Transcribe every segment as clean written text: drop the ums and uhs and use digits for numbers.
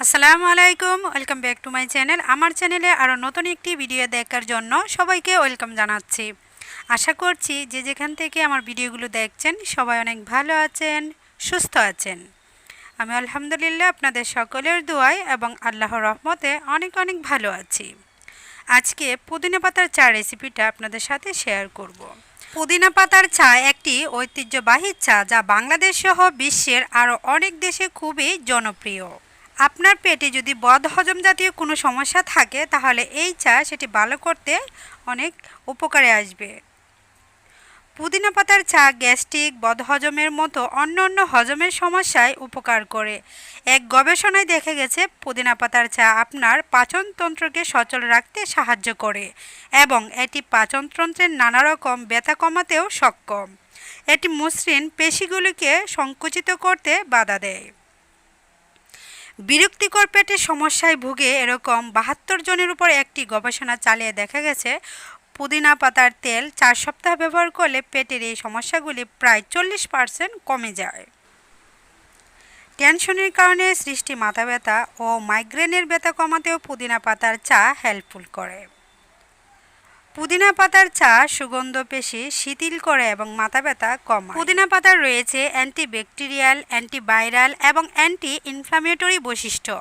আসসালামু আলাইকুম, welcome back to my channel. আমার চ্যানেলে আরও নতুন একটি ভিডিও দেখার জন্য সবাইকে ওয়েলকাম জানাচ্ছি। আশা করছি যে যেখান থেকে আমার ভিডিওগুলো দেখছেন সবাই অনেক ভালো আছেন, সুস্থ আছেন। আমি আলহামদুলিল্লাহ আপনাদের সকলের দোয়ায় এবং আল্লাহর রহমতে অনেক অনেক ভালো আছি। আজকে পুদিনা পাতার চা রেসিপিটা আপনাদের সাথে শেয়ার করব। পুদিনা পাতার চা একটি ঐতিহ্যবাহী চা যা বাংলাদেশ সহ বিশ্বের আরও অনেক দেশে খুবই জনপ্রিয়। আপনার পেটে যদি বদহজম জাতীয় কোনো সমস্যা থাকে তাহলে এই চা সেটি ভালো করতে অনেক উপকারে আসবে। পুদিনা পাতার চা গ্যাস্ট্রিক, বদহজমের মতো অন্য অন্য হজমের সমস্যায় উপকার করে। এক গবেষণায় দেখা গেছে পুদিনা পাতার চা আপনার পাচনতন্ত্রকে সচল রাখতে সাহায্য করে এবং এটি পাচনতন্ত্রের নানা রকম ব্যথা কমাতেও সক্ষম। এটি মসৃণ পেশিগুলিকে সংকুচিত করতে বাধা দেয়। বিরক্তিকর পেটের সমস্যায় ভুগে এরকম ৭২ জনের উপর একটি গবেষণা চালিয়ে দেখা গেছে পুদিনা পাতার তেল ৪ সপ্তাহ ব্যবহার করলে পেটের এই সমস্যাগুলি প্রায় ৪০% কমে যায়। টেনশনের কারণে সৃষ্টি মাথা ব্যথা ও মাইগ্রেনের ব্যথা কমাতেও পুদিনা পাতার চা হেল্পফুল করে। পুদিনা পাতার চা সুগন্ধ পেশি শিথিল করে এবং মাথা ব্যথা কমায়। পুদিনা পাতার রয়েছে অ্যান্টিব্যাকটেরিয়াল, অ্যান্টিভাইরাল এবং অ্যান্টি ইনফ্ল্যামেটরি বৈশিষ্ট্য।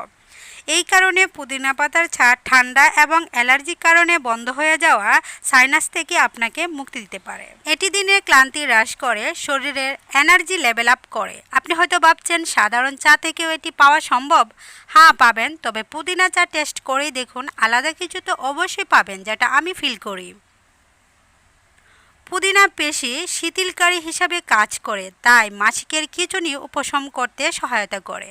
এই কারণে পুদিনা পাতার চা ঠান্ডা এবং অ্যালার্জির কারণে বন্ধ হয়ে যাওয়া সাইনাস থেকে আপনাকে মুক্তি দিতে পারে। এটি দিনের ক্লান্তি হ্রাস করে, শরীরের এনার্জি লেভেল আপ করে। আপনি হয়তো ভাবছেন সাধারণ চা থেকেও এটি পাওয়া সম্ভব। হ্যাঁ, পাবেন, তবে পুদিনা চা টেস্ট করেই দেখুন, আলাদা কিছু তো অবশ্যই পাবেন যেটা আমি ফিল করি। পুদিনা পেশি শিথিলকারী হিসাবে কাজ করে, তাই মাসিকের খিঁচুনি উপশম করতে সহায়তা করে।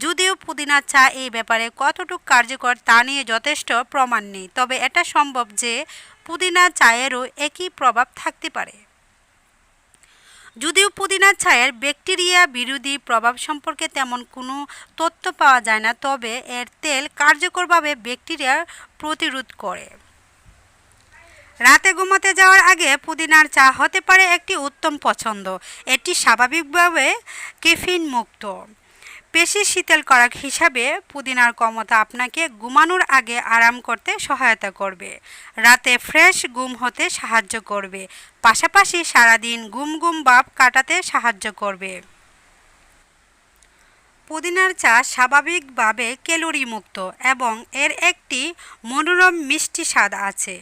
যদিও পুদিনা চা এই ব্যাপারে কতটুকু কার্যকর তা নিয়ে যথেষ্ট প্রমাণ নেই, তবে এটা সম্ভব যে পুদিনা চায়েরও একই প্রভাব থাকতে পারে। যদিও পুদিনা চায়ের ব্যাকটেরিয়া বিরোধী প্রভাব সম্পর্কে তেমন কোনো তথ্য পাওয়া যায় না, তবে এর তেল কার্যকরভাবে ব্যাকটেরিয়া প্রতিরোধ করে। রাতে ঘুমাতে যাওয়ার আগে পুদিনার চা হতে পারে একটি উত্তম পছন্দ। এটি স্বাভাবিকভাবে ক্যাফিন মুক্ত। পেশি শীতলকারক হিসাবে পুদিনার ক্ষমতা আপনাকে ঘুমানোর আগে আরাম করতে সহায়তা করবে, রাতে ফ্রেশ ঘুম হতে সাহায্য করবে, পাশাপাশি সারাদিন ঘুম ঘুম ভাব কাটাতে সাহায্য করবে। পুদিনার চা স্বাভাবিকভাবে ক্যালোরি মুক্ত এবং এর একটি মনোরম মিষ্টি স্বাদ আছে,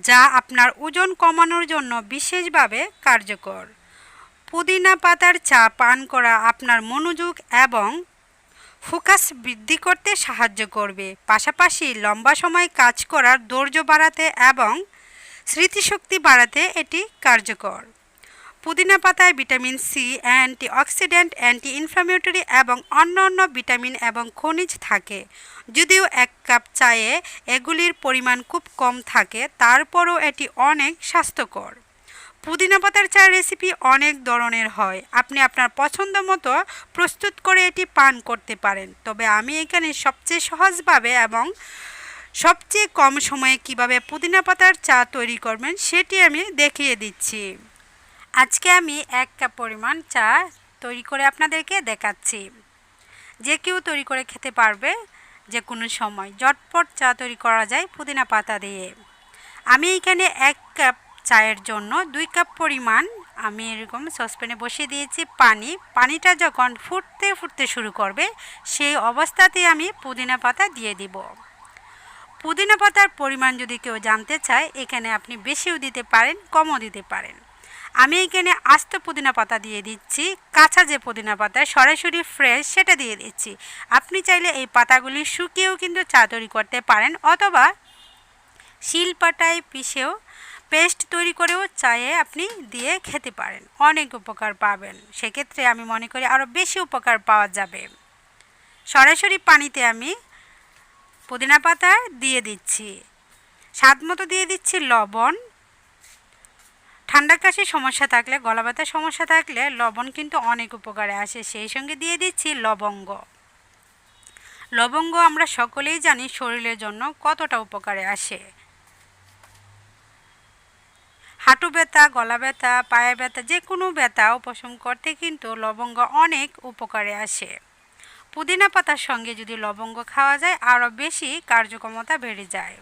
যা আপনার ওজন কমানোর জন্য বিশেষভাবে কার্যকর। পুদিনা পাতার চা পান করা আপনার মনোযোগ এবং ফোকাস বৃদ্ধি করতে সাহায্য করবে, পাশাপাশি লম্বা সময় কাজ করার ধৈর্য বাড়াতে এবং স্মৃতিশক্তি বাড়াতে এটি কার্যকর। পুদিনা পাতায় vitamin C, antioxidant, anti inflammatory এবং অন্যান্য ভিটামিন এবং খনিজ থাকে। যদিও এক কাপ চায়ে এগুলির পরিমাণ খুব কম থাকে, তারপরও এটি অনেক স্বাস্থ্যকর। পুদিনা পাতার চায়ের রেসিপি অনেক ধরনের হয়, আপনি আপনার পছন্দ মতো প্রস্তুত করে এটি পান করতে পারেন, তবে আমি এখানে সবচেয়ে সহজভাবে এবং সবচেয়ে কম সময়ে কিভাবে পুদিনা পাতার চা তৈরি করবেন সেটি আমি দেখিয়ে দিচ্ছি। আজকে আমি 1 কাপ পরিমাণ চা তৈরি করে আপনাদেরকে দেখাচ্ছি। যে কেউ তৈরি করে খেতে পারবে, যে কোনো সময় ঝটপট চা তৈরি করা যায় পুদিনা পাতা দিয়ে। আমি এখানে 1 কাপ চায়ের জন্য 2 কাপ পরিমাণ আমি এরকম সসপ্যানে বসিয়ে দিয়েছি পানি। পানিটা যখন ফুটতে শুরু করবে সেই অবস্থাতেই আমি পুদিনা পাতা দিয়ে দিব। পুদিনা পাতার পরিমাণ যদি কেউ জানতে চায়, এখানে আপনি বেশিও দিতে পারেন, কমও দিতে পারেন। আমি এখানে আস্ত পুদিনা পাতা দিয়ে দিচ্ছি, কাঁচা যে পুদিনা পাতা সরাসরি ফ্রেশ সেটা দিয়ে দিচ্ছি। আপনি চাইলে এই পাতাগুলি শুকিয়েও কিন্তু চা তৈরি করতে পারেন, অথবা শিলপাটায় পিষেও পেস্ট তৈরি করেও চায়ে আপনি দিয়ে খেতে পারেন, অনেক উপকার পাবেন। সেক্ষেত্রে আমি মনে করি আরও বেশি উপকার পাওয়া যাবে। সরাসরি পানিতে আমি পুদিনা পাতা দিয়ে দিচ্ছি, স্বাদ মতো দিয়ে দিচ্ছি লবণ। ঠান্ডা কাশির সমস্যা থাকলে, গলা ব্যথার সমস্যা থাকলে লবণ কিন্তু অনেক উপকারে আসে। সেই সঙ্গে দিয়ে দিচ্ছি লবঙ্গ। লবঙ্গ আমরা সকলেই জানি শরীরের জন্য কতটা উপকারে আসে। হাঁটু ব্যথা, গলা ব্যথা, পায়ে ব্যথা, যে কোনো ব্যথা উপশম করতে কিন্তু লবঙ্গ অনেক উপকারে আসে। পুদিনা পাতার সঙ্গে যদি লবঙ্গ খাওয়া যায় আরও বেশি কার্যক্ষমতা বেড়ে যায়।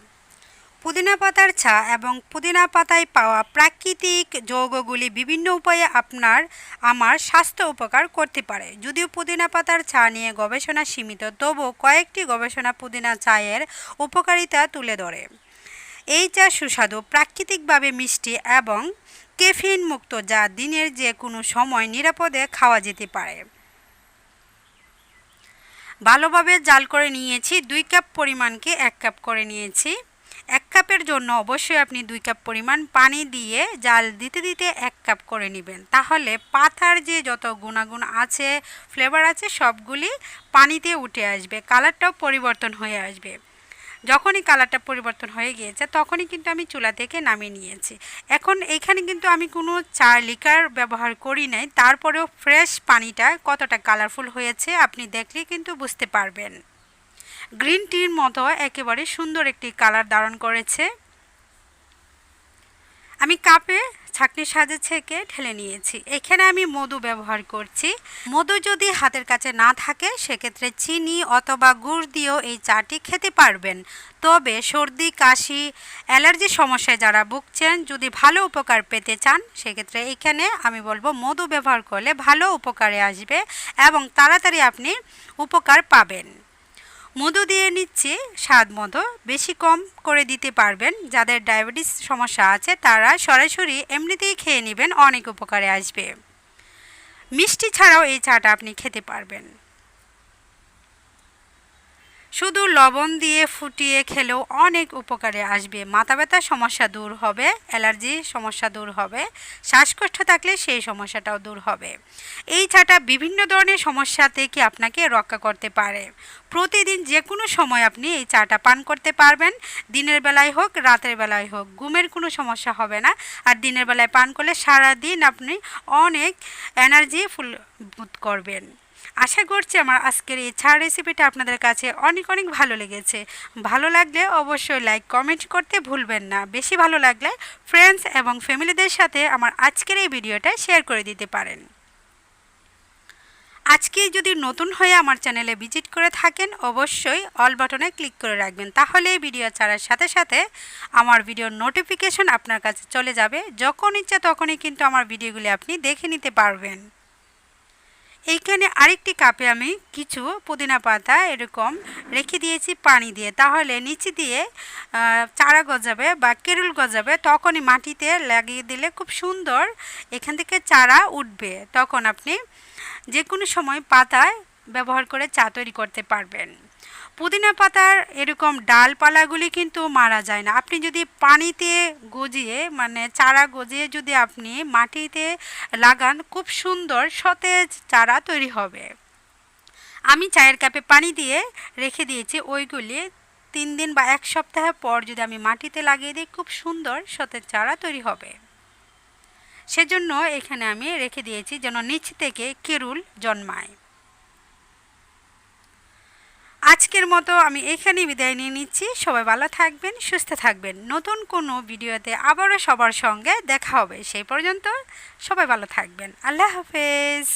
পুদিনা পাতার চা এবং পুদিনা পাতায় পাওয়া প্রাকৃতিক যৌগগুলি বিভিন্ন উপায়ে আমার স্বাস্থ্য উপকার করতে পারে। যদিও পুদিনা পাতার চা নিয়ে গবেষণা সীমিত, তবুও কয়েকটি গবেষণা পুদিনা চায়ের উপকারিতা তুলে ধরে। এই চা সুস্বাদু, প্রাকৃতিকভাবে মিষ্টি এবং ক্যাফিন মুক্ত, যা দিনের যে কোনো সময় নিরাপদে খাওয়া যেতে পারে। ভালোভাবে জাল করে নিয়েছি। 2 কাপ পরিমাণকে 1 কাপ করে নিয়েছি। 1 কাপের জন্য অবশ্যই আপনি 2 কাপ পরিমাণ পানি দিয়ে জাল দিতে দিতে 1 কাপ করে নেবেন। তাহলে পাতার যে যত গুণাগুণ আছে, ফ্লেভার আছে, সবগুলি পানিতে উঠে আসবে, কালারটাও পরিবর্তন হয়ে আসবে। যখনই কালারটা পরিবর্তন হয়ে গিয়েছে তখনই কিন্তু আমি চুলা থেকে নামিয়ে নিয়েছি। এখন এইখানে কিন্তু আমি কোনো চা লিকার ব্যবহার করি নাই, তারপরেও ফ্রেশ পানিটা কতটা কালারফুল হয়েছে আপনি দেখলে কিন্তু বুঝতে পারবেন। গ্রিন টির মতো একেবারে সুন্দর একটি কালার ধারণ করেছে। আমি কাপে ছাঁকনির সাহায্যে ছেঁকে ঢেলে নিয়েছি। এখানে আমি মধু ব্যবহার করছি। মধু যদি হাতের কাছে না থাকে সেক্ষেত্রে চিনি অথবা গুড় দিয়েও এই চাটি খেতে পারবেন। তবে সর্দি, কাশি, অ্যালার্জি সমস্যায় যারা ভুগছেন, যদি ভালো উপকার পেতে চান সেক্ষেত্রে এখানে আমি বলবো মধু ব্যবহার করলে ভালো উপকারে আসবে এবং তাড়াতাড়ি আপনি উপকার পাবেন। মধু দিয়ে নিচ্ছি স্বাদ মতো, বেশি কম করে দিতে পারবেন। যাদের ডায়াবেটিস সমস্যা আছে তারা সরাসরি এমনিতেই খেয়ে নেবেন, অনেক উপকারে আসবে। মিষ্টি ছাড়াও এই চাটা আপনি খেতে পারবেন। শুধু লবণ দিয়ে ফুটিয়ে খেলেও অনেক উপকারে আসবে। মাথা ব্যথার সমস্যা দূর হবে, অ্যালার্জির সমস্যা দূর হবে, শ্বাসকষ্ট থাকলে সেই সমস্যাটাও দূর হবে। এই চাটা বিভিন্ন ধরনের সমস্যা থেকে আপনাকে রক্ষা করতে পারে। প্রতিদিন যে কোনো সময় আপনি এই চাটা পান করতে পারবেন, দিনের বেলায় হোক রাতের বেলায় হোক, ঘুমের কোনো সমস্যা হবে না। আর দিনের বেলায় পান করলে সারাদিন আপনি অনেক এনার্জি ফুল বোধ করবেন। আশা করছি আমার আজকের এই চা রেসিপিটা আপনাদের কাছে অনেক অনেক ভালো লেগেছে। ভালো লাগলে অবশ্যই লাইক কমেন্ট করতে ভুলবেন না। বেশি ভালো লাগলে ফ্রেন্ডস এবং ফ্যামিলিদের সাথে আমার আজকের এই ভিডিওটা শেয়ার করে দিতে পারেন। আজকে যদি নতুন হয়ে আমার চ্যানেলে ভিজিট করে থাকেন অবশ্যই অল বাটনে ক্লিক করে রাখবেন, তাহলে এই ভিডিও ছাড়ার সাথে সাথে আমার ভিডিওর নোটিফিকেশন আপনার কাছে চলে যাবে। যখন ইচ্ছা তখনই কিন্তু আমার ভিডিওগুলি আপনি দেখে নিতে পারবেন। এইখানে আরেকটি কাপে আমি কিছু পুদিনা পাতা এরকম রেখে দিয়েছি পানি দিয়ে, তাহলে নিচে দিয়ে চারা গজাবে বা কেরুল গজাবে, তখনই মাটিতে লাগিয়ে দিলে খুব সুন্দর এখান থেকে চারা উঠবে। তখন আপনি যে কোনো সময় পাতায় ব্যবহার করে চা তৈরি করতে পারবেন। পুদিনা পাতার এরকম ডালপালাগুলি কিন্তু মারা যায় না। আপনি যদি পানিতে গজিয়ে চারা গজিয়ে যদি আপনি মাটিতে লাগান, খুব সুন্দর সতেজ চারা তৈরি হবে। আমি চায়ের কাপে পানি দিয়ে রেখে দিয়েছি, ওইগুলি 3 দিন বা 1 সপ্তাহ পর যদি আমি মাটিতে লাগিয়ে দিই, খুব সুন্দর সতেজ চারা তৈরি হবে। সেজন্য এখানে আমি রেখে দিয়েছি যেন নিচ থেকে কেরুল জন্মায়। আজকের মতো আমি এখানেই বিদায় নিয়ে নিচ্ছি। সবাই ভালো থাকবেন, সুস্থ থাকবেন। নতুন কোনো ভিডিওতে আবারও সবার সঙ্গে দেখা হবে। সেই পর্যন্ত সবাই ভালো থাকবেন। আল্লাহ হাফেজ।